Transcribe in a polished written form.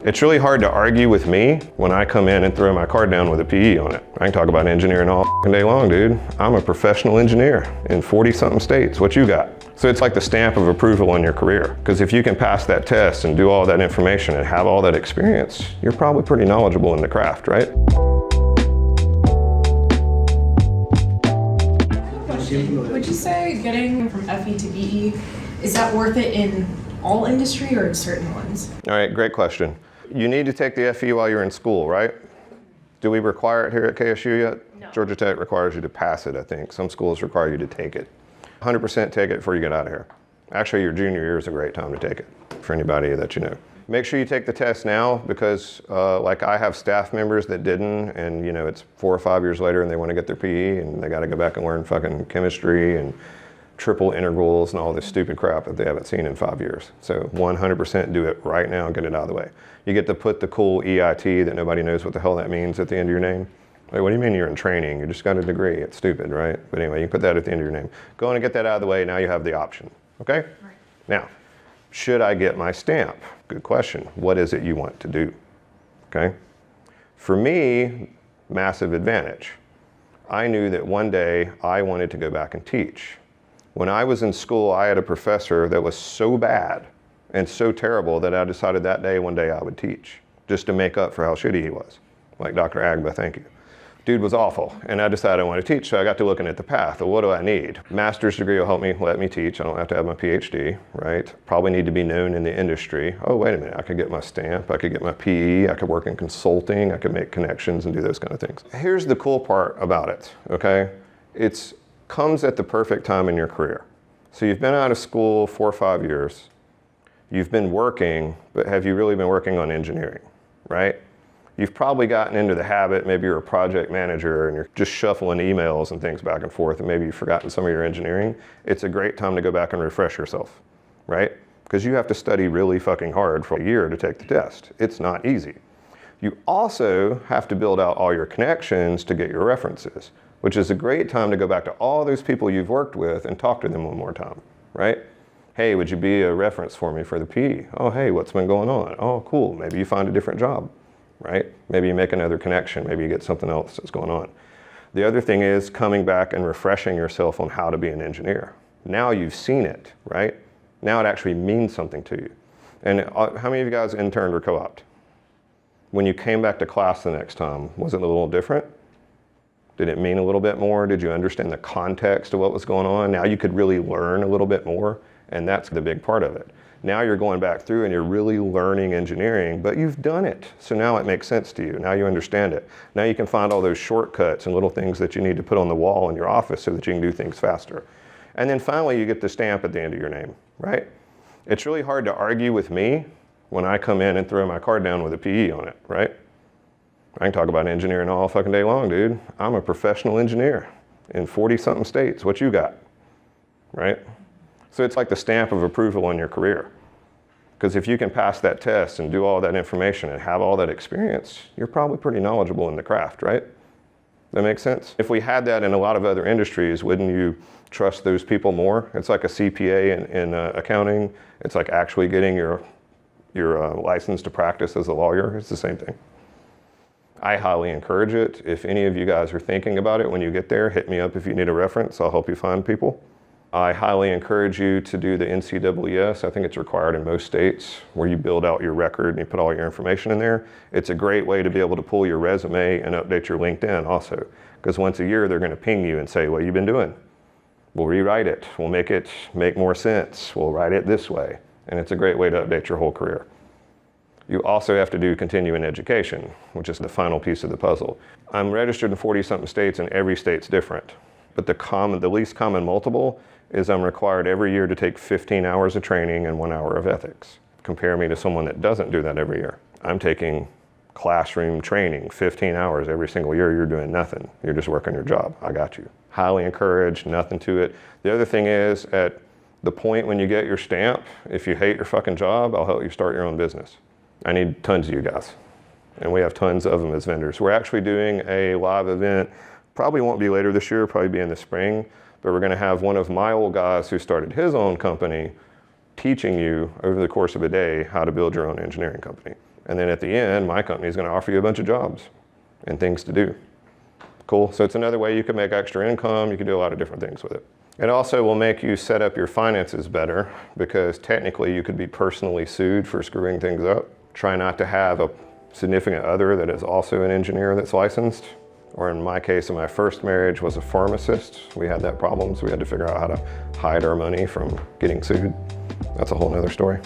It's really hard to argue with me when I come in and throw my card down with a PE on it. I can talk about engineering all day long, dude. I'm a professional engineer in 40-something states. What you got? So it's like the stamp of approval in your career. Because if you can pass that test and do all that information and have all that experience, you're probably pretty knowledgeable in the craft, right? Would you say getting from FE to BE, is that worth it in all industry or in certain ones? All right, great question. You need to take the FE while you're in school, right? Do we require it here at KSU yet? No. Georgia Tech requires you to pass it, I think. Some schools require you to take it. 100% take it before you get out of here. Actually, your junior year is a great time to take it for anybody that you know. Make sure you take the test now because like I have staff members that didn't, and you know it's 4 or 5 years later and they want to get their PE and they got to go back and learn fucking chemistry and triple integrals and all this stupid crap that they haven't seen in 5 years. So 100% do it right now and get it out of the way. You get to put the cool EIT that nobody knows what the hell that means at the end of your name. Like, what do you mean you're in training? You just got a degree. It's stupid, right? But anyway, you can put that at the end of your name. Go on and get that out of the way. Now you have the option, okay? Right. Now, should I get my stamp? Good question. What is it you want to do, okay? For me, massive advantage. I knew that one day I wanted to go back and teach. When I was in school, I had a professor that was so bad and so terrible that I decided that day, one day I would teach, just to make up for how shitty he was. Like Dr. Agba, thank you. Dude was awful, and I decided I want to teach, so I got to looking at the path. Well, what do I need? Master's degree will help me, let me teach. I don't have to have my PhD, right? Probably need to be known in the industry. Oh, wait a minute, I could get my stamp, I could get my PE, I could work in consulting, I could make connections and do those kind of things. Here's the cool part about it, okay? It comes at the perfect time in your career. So you've been out of school 4 or 5 years, you've been working, but have you really been working on engineering, right? You've probably gotten into the habit, maybe you're a project manager and you're just shuffling emails and things back and forth and maybe you've forgotten some of your engineering. It's a great time to go back and refresh yourself, right? Because you have to study really fucking hard for a year to take the test. It's not easy. You also have to build out all your connections to get your references, which is a great time to go back to all those people you've worked with and talk to them one more time, right? Hey, would you be a reference for me for the PE? Oh, hey, what's been going on? Oh, cool, maybe you find a different job. Right? Maybe you make another connection, maybe you get something else that's going on. The other thing is coming back and refreshing yourself on how to be an engineer. Now you've seen it, right? Now it actually means something to you. And how many of you guys interned or co-opted? When you came back to class the next time, was it a little different? Did it mean a little bit more? Did you understand the context of what was going on? Now you could really learn a little bit more, and that's the big part of it. Now you're going back through and you're really learning engineering, but you've done it. So now it makes sense to you. Now you understand it. Now you can find all those shortcuts and little things that you need to put on the wall in your office so that you can do things faster. And then finally you get the stamp at the end of your name, right? It's really hard to argue with me when I come in and throw my card down with a PE on it, right? I can talk about engineering all fucking day long, dude. I'm a professional engineer in 40-something states. What you got, right? So it's like the stamp of approval on your career. Because if you can pass that test and do all that information and have all that experience, you're probably pretty knowledgeable in the craft, right? That makes sense? If we had that in a lot of other industries, wouldn't you trust those people more? It's like a CPA in accounting. It's like actually getting your license to practice as a lawyer. It's the same thing. I highly encourage it. If any of you guys are thinking about it when you get there, hit me up if you need a reference. I'll help you find people. I highly encourage you to do the NCEES. I think it's required in most states where you build out your record and you put all your information in there. It's a great way to be able to pull your resume and update your LinkedIn also. Because once a year, they're going to ping you and say, what have you been doing? We'll rewrite it. We'll make it make more sense. We'll write it this way. And it's a great way to update your whole career. You also have to do continuing education, which is the final piece of the puzzle. I'm registered in 40-something states and every state's different. But the least common multiple is I'm required every year to take 15 hours of training and 1 hour of ethics. Compare me to someone that doesn't do that every year. I'm taking classroom training, 15 hours every single year. You're doing nothing. You're just working your job. I got you. Highly encouraged, nothing to it. The other thing is, at the point when you get your stamp, if you hate your fucking job, I'll help you start your own business. I need tons of you guys. And we have tons of them as vendors. We're actually doing a live event. Probably won't be later this year, probably be in the spring. But we're going to have one of my old guys who started his own company teaching you over the course of a day how to build your own engineering company. And then at the end, my company is going to offer you a bunch of jobs and things to do. Cool. So it's another way you can make extra income. You can do a lot of different things with it. It also will make you set up your finances better, because technically you could be personally sued for screwing things up. Try not to have a significant other that is also an engineer that's licensed. Or in my case, in my first marriage, was a pharmacist. We had that problem, so we had to figure out how to hide our money from getting sued. That's a whole nother story.